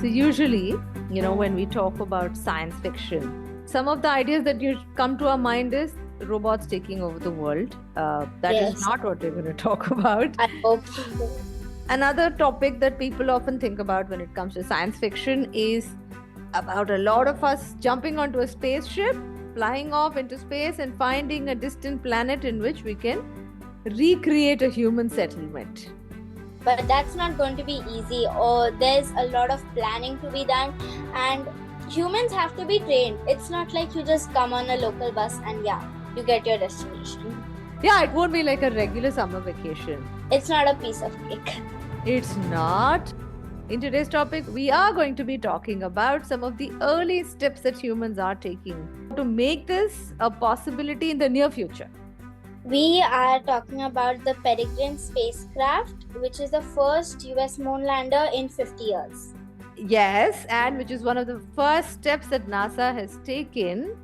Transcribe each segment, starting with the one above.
So usually, when we talk about science fiction, some of the ideas that you come to our mind is robots taking over the world. That is Yes. not what we're going to talk about. I hope. Another topic that people often think about when it comes to science fiction is about a lot of us jumping onto a spaceship, flying off into space, and finding a distant planet in which we can recreate a human settlement. But that's not going to be easy, or there's a lot of planning to be done, and humans have to be trained. It's not like you just come on a local bus and you get your destination. Yeah, it won't be like a regular summer vacation. It's not a piece of cake. It's not. In today's topic, we are going to be talking about some of the early steps that humans are taking to make this a possibility in the near future. We are talking about the Peregrine spacecraft, which is the first US moon lander in 50 years. Yes, and which is one of the first steps that NASA has taken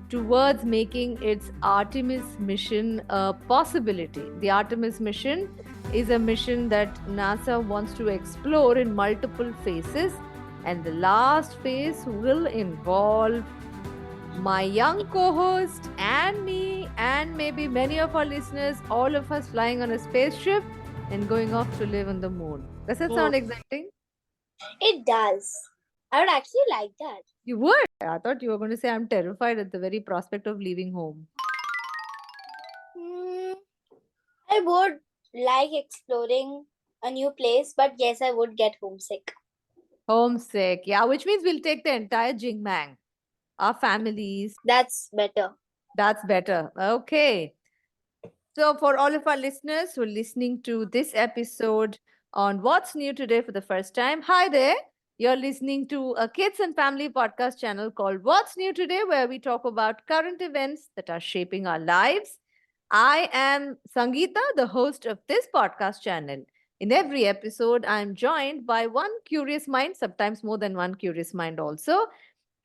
towards making its Artemis mission a possibility. The Artemis mission is a mission that NASA wants to explore in multiple phases, and the last phase will involve my young co-host and me, and maybe many of our listeners, all of us flying on a spaceship and going off to live on the moon. Does that sound exciting? It does. I would actually like that. You would? I thought you were going to say I'm terrified at the very prospect of leaving home. I would like exploring a new place, but yes, I would get homesick. Homesick, yeah, which means we'll take the entire Jingmang, our families. That's better. That's better. Okay. So, for all of our listeners who are listening to this episode on What's New Today for the first time, hi there. You're listening to a kids and family podcast channel called What's New Today, where we talk about current events that are shaping our lives. I am Sangeeta, the host of this podcast channel. In every episode, I'm joined by one curious mind, sometimes more than one curious mind also.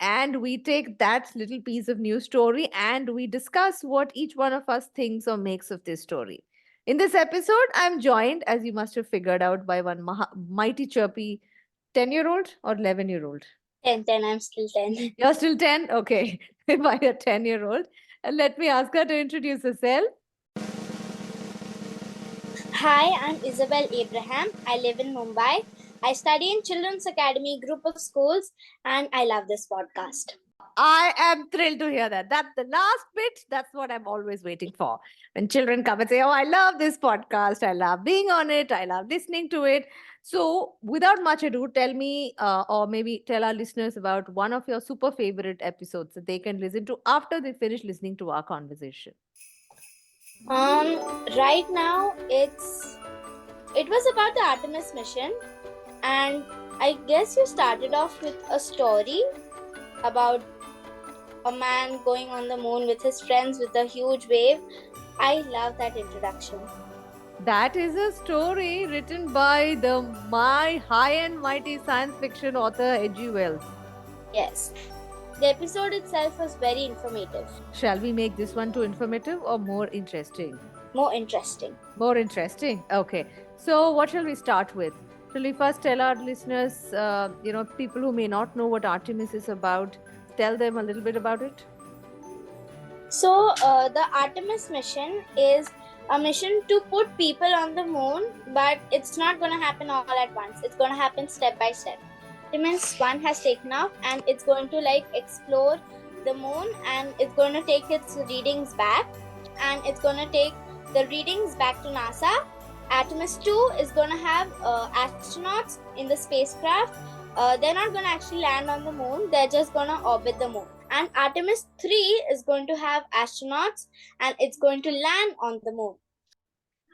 And we take that little piece of news story and we discuss what each one of us thinks or makes of this story. In this episode, I'm joined, as you must have figured out, by one mighty chirpy 10-year-old or 11-year-old. 10, I'm still 10. You're still 10? Okay. By a 10-year-old. And let me ask her to introduce herself. Hi, I'm Isabel Abraham. I live in Mumbai. I study in Children's Academy group of schools, and I love this podcast. I am thrilled to hear that. That's the last bit. That's what I'm always waiting for. When children come and say, oh, I love this podcast. I love being on it. I love listening to it. So, without much ado, tell me, or maybe tell our listeners about one of your super favorite episodes that they can listen to after they finish listening to our conversation. Right now, it was about the Artemis mission, and I guess you started off with a story about a man going on the moon with his friends with a huge wave. I love that introduction. That is a story written by my high and mighty science fiction author, H.G. Wells. Yes. The episode itself was very informative. Shall we make this one too informative or more interesting? More interesting. More interesting. Okay. So, what shall we start with? Shall we first tell our listeners, people who may not know what Artemis is about, tell them a little bit about it? So, the Artemis mission is a mission to put people on the moon, but it's not going to happen all at once. It's going to happen step by step. Artemis 1 has taken off and it's going to explore the moon, and it's going to take its readings back, and it's going to take the readings back to NASA. Artemis 2 is going to have astronauts in the spacecraft. They're not going to actually land on the moon. They're just going to orbit the moon. And Artemis 3 is going to have astronauts and it's going to land on the moon.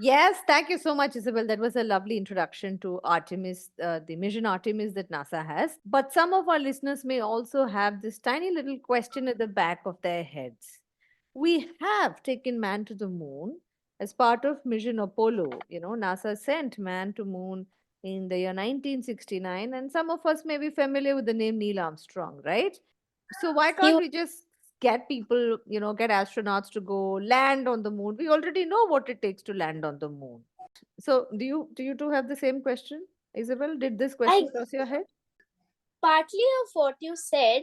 Yes, thank you so much, Isabel. That was a lovely introduction to Artemis, the Mission Artemis that NASA has. But some of our listeners may also have this tiny little question at the back of their heads. We have taken man to the moon as part of Mission Apollo. NASA sent man to moon in the year 1969, and some of us may be familiar with the name Neil Armstrong, right? So why can't we just get people, get astronauts to go land on the moon? We already know what it takes to land on the moon. So do you two have the same question, Isabel? Did this question cross your head? partly of what you said,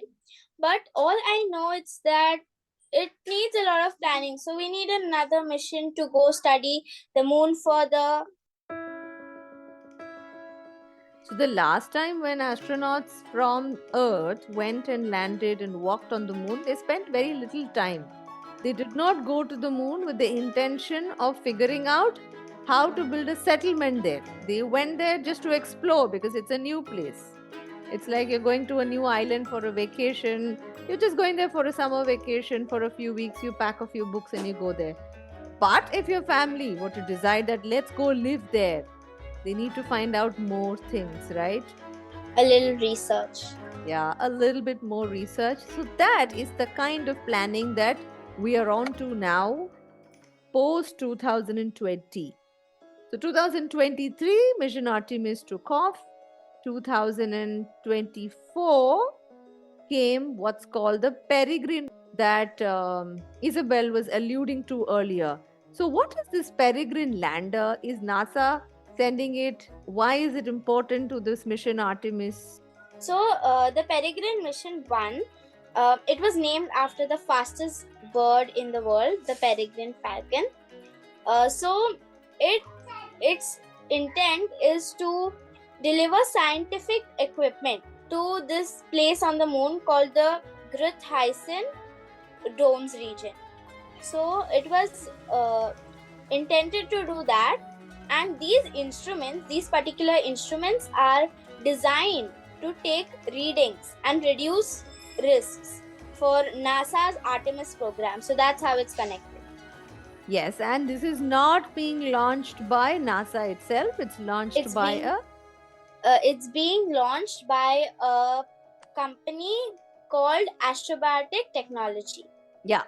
but all I know is that it needs a lot of planning. So we need another mission to go study the moon further. So, the last time when astronauts from Earth went and landed and walked on the moon, they spent very little time. They did not go to the moon with the intention of figuring out how to build a settlement there. They went there just to explore because it's a new place. It's like you're going to a new island for a vacation. You're just going there for a summer vacation for a few weeks. You pack a few books and you go there. But if your family were to decide that let's go live there, they need to find out more things, right? A little research. Yeah, a little bit more research. So that is the kind of planning that we are on to now, post 2020. So 2023, Mission Artemis took off. 2024 came what's called the Peregrine that Isabel was alluding to earlier. So, what is this Peregrine lander? Is NASA sending it? Why is it important to this Mission Artemis? So the Peregrine Mission 1, it was named after the fastest bird in the world, the peregrine falcon. So its intent is to deliver scientific equipment to this place on the moon called the Great Domes region. So it was intended to do that, and these particular instruments are designed to take readings and reduce risks for NASA's Artemis program. So that's how it's connected. Yes, and this is not being launched by NASA itself. It's launched it's being launched by a company called Astrobatic Technology. Yeah.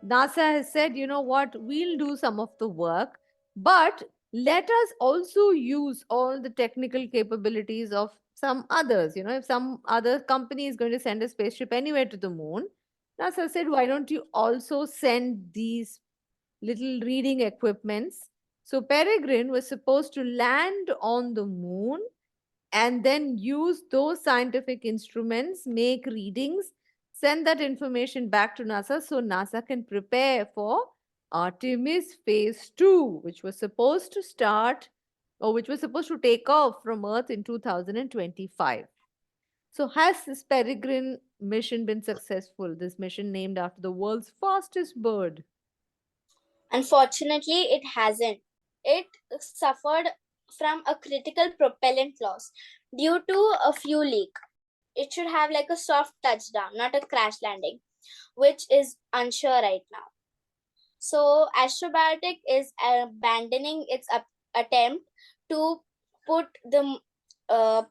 NASA has said, you know what, we'll do some of the work, but let us also use all the technical capabilities of some others. You know, if some other company is going to send a spaceship anywhere to the moon, NASA said, why don't you also send these little reading equipments? So Peregrine was supposed to land on the moon and then use those scientific instruments, make readings, send that information back to NASA so NASA can prepare for Artemis Phase 2, which was supposed to start or which was supposed to take off from Earth in 2025. So, has this Peregrine mission been successful? This mission named after the world's fastest bird? Unfortunately, it hasn't. It suffered from a critical propellant loss due to a fuel leak. It should have like a soft touchdown, not a crash landing, which is unsure right now. So Astrobatic is abandoning its attempt to put the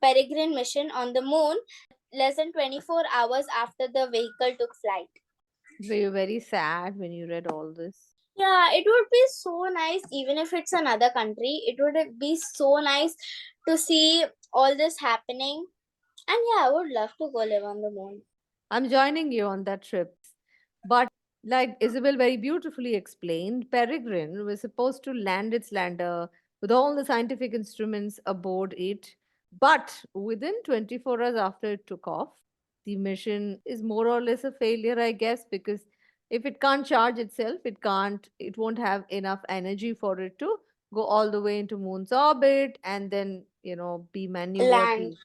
Peregrine mission on the moon less than 24 hours after the vehicle took flight. Were you very sad when you read all this? Yeah, it would be so nice, even if it's another country, it would be so nice to see all this happening. And yeah, I would love to go live on the moon. I'm joining you on that trip. But like Isabel very beautifully explained, Peregrine was supposed to land its lander with all the scientific instruments aboard it. But within 24 hours after it took off, the mission is more or less a failure, I guess, because if it can't charge itself, it won't have enough energy for it to go all the way into moon's orbit and then, be maneuvered.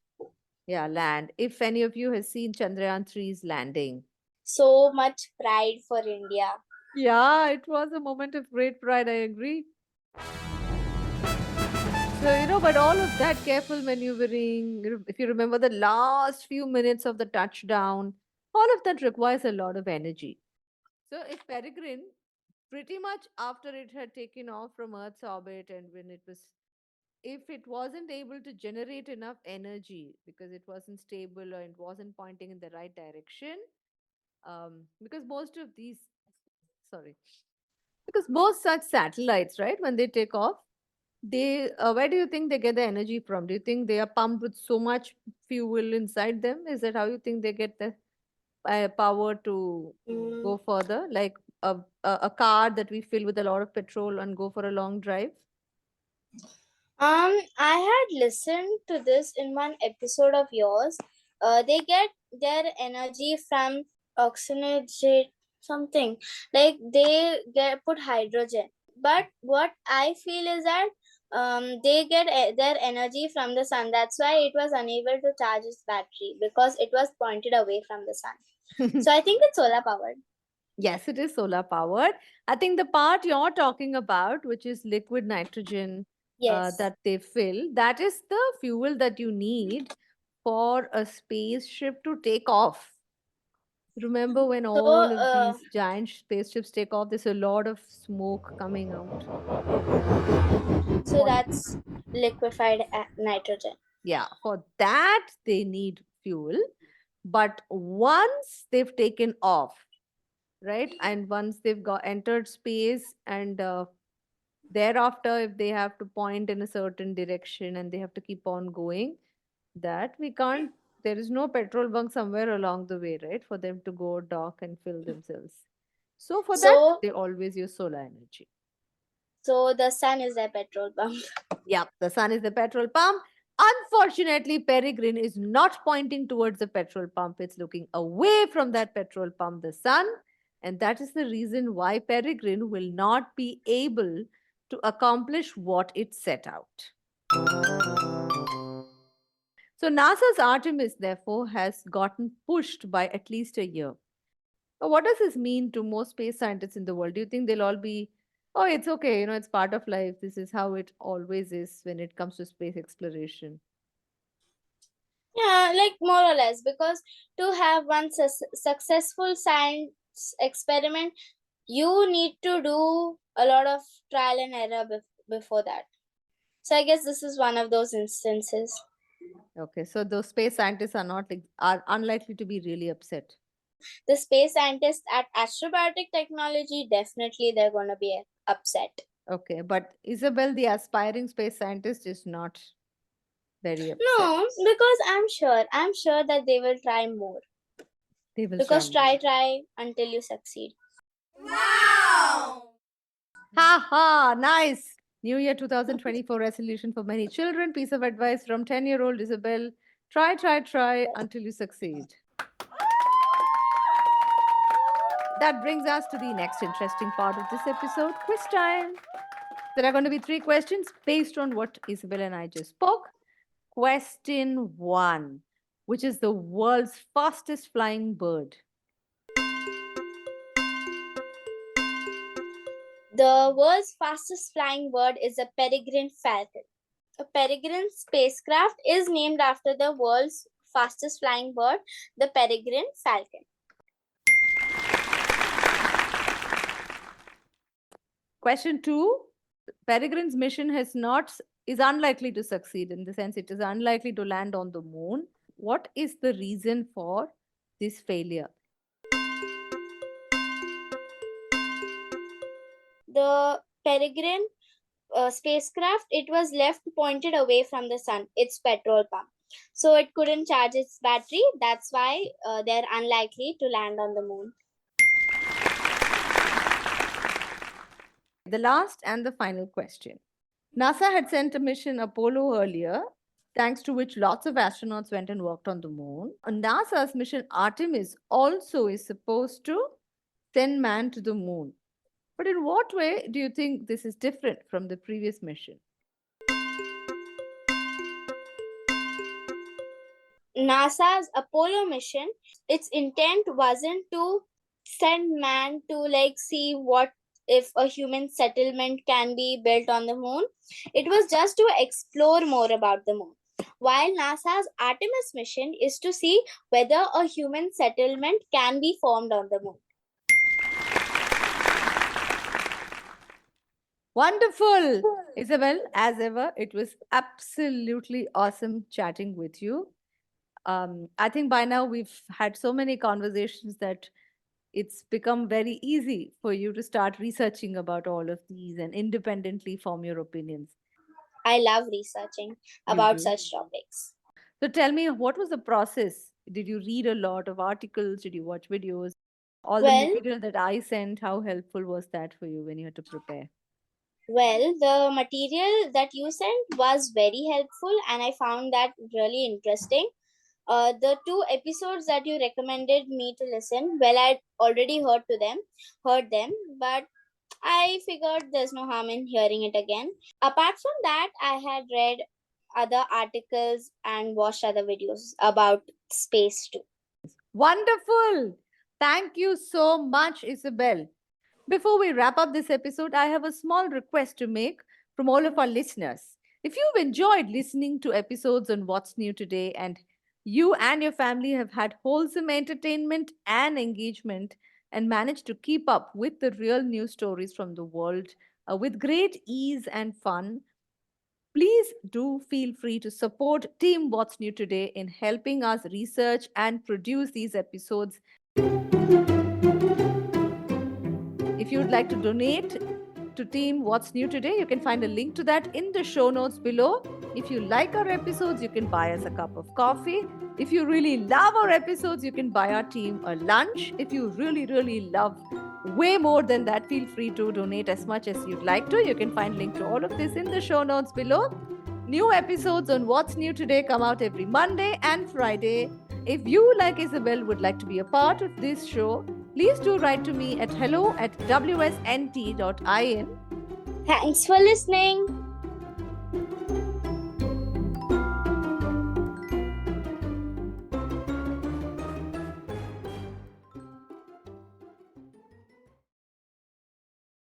Yeah, land. If any of you has seen Chandrayaan 3's landing. So much pride for India. Yeah, it was a moment of great pride, I agree. So, but all of that careful maneuvering, if you remember the last few minutes of the touchdown, all of that requires a lot of energy. So, if Peregrine, pretty much after it had taken off from Earth's orbit and if it wasn't able to generate enough energy because it wasn't stable or it wasn't pointing in the right direction, because sorry, because most such satellites, right, when they take off, where do you think they get the energy from? Do you think they are pumped with so much fuel inside them? Is that how you think they get the power to go further, like a car that we fill with a lot of petrol and go for a long drive? I had listened to this in one episode of yours. they get their energy from oxygenate something, like they put hydrogen. But what I feel is that they get their energy from the sun. That's why it was unable to charge its battery, because it was pointed away from the sun. So I think it's solar powered. Yes, it is solar powered. I think the part you're talking about, which is liquid nitrogen Yes. that they fill, that is the fuel that you need for a spaceship to take off. Remember when So all of these giant spaceships take off, there's a lot of smoke coming out. so that's liquefied nitrogen. Yeah, for that they need fuel. But once they've taken off, right, and once they've got entered space, and thereafter, if they have to point in a certain direction and they have to keep on going, that we can't, there is no petrol bunk somewhere along the way, right, for them to go dock and fill themselves. So for that, So they always use solar energy. so the sun is their petrol pump. Yeah, the sun is the petrol pump. Unfortunately, Peregrine is not pointing towards the petrol pump. It's looking away from that petrol pump, the sun. And that is the reason why Peregrine will not be able to accomplish what it set out. So NASA's Artemis, therefore, has gotten pushed by at least a year. But what does this mean to most space scientists in the world? Do you think they'll all be, oh, it's okay, it's part of life. This is how it always is when it comes to space exploration? Yeah, like more or less, because to have one successful science experiment, you need to do a lot of trial and error before that. So I guess this is one of those instances. Okay, so those space scientists are not are unlikely to be really upset. The space scientists at Astrobiotech Technology, definitely they're going to be upset. Okay, but Isabel, the aspiring space scientist, is not very upset. No, because I'm sure that they will try more. They will Because try try until you succeed. Wow! Ha ha, nice. New Year 2024 resolution for many children. Piece of advice from 10-year-old Isabel. Try, try, try until you succeed. That brings us to the next interesting part of this episode, quiz time. There are going to be 3 questions based on what Isabel and I just spoke. Question 1, which is the world's fastest flying bird? The world's fastest flying bird is a peregrine falcon. A peregrine spacecraft is named after the world's fastest flying bird, the peregrine falcon. Question 2, Peregrine's mission is unlikely to succeed, in the sense it is unlikely to land on the moon. What is the reason for this failure? The peregrine spacecraft, it was left pointed away from the sun, its petrol pump. So it couldn't charge its battery. That's why they're unlikely to land on the moon. The last and the final question. NASA had sent a mission Apollo earlier, thanks to which lots of astronauts went and worked on the moon. NASA's mission Artemis also is supposed to send man to the moon. But in what way do you think this is different from the previous mission? NASA's Apollo mission, its intent wasn't to send man to see what if a human settlement can be built on the moon. It was just to explore more about the moon. While NASA's Artemis mission is to see whether a human settlement can be formed on the moon. Wonderful! Isabel, as ever, it was absolutely awesome chatting with you. I think by now we've had so many conversations that it's become very easy for you to start researching about all of these and independently form your opinions. I love researching about such topics. So tell me, what was the process? Did you read a lot of articles? Did you watch videos? All the material that I sent, how helpful was that for you when you had to prepare? Well, the material that you sent was very helpful and I found that really interesting. The 2 episodes that you recommended me to listen, well, I'd already heard them, but I figured there's no harm in hearing it again. Apart from that, I had read other articles and watched other videos about space too. Wonderful. Thank you so much, Isabel. Before we wrap up this episode, I have a small request to make from all of our listeners. If you've enjoyed listening to episodes on What's New Today and you and your family have had wholesome entertainment and engagement and managed to keep up with the real news stories from the world with great ease and fun, please do feel free to support Team What's New Today in helping us research and produce these episodes. If you'd like to donate to Team What's New Today, you can find a link to that in the show notes below. If you like our episodes, you can buy us a cup of coffee. If you really love our episodes, you can buy our team a lunch. If you really, really love way more than that, feel free to donate as much as you'd like to. You can find link to all of this in the show notes below. New episodes on What's New Today come out every Monday and Friday. If you, like Isabel, would like to be a part of this show, please do write to me at hello@wsnt.in. Thanks for listening.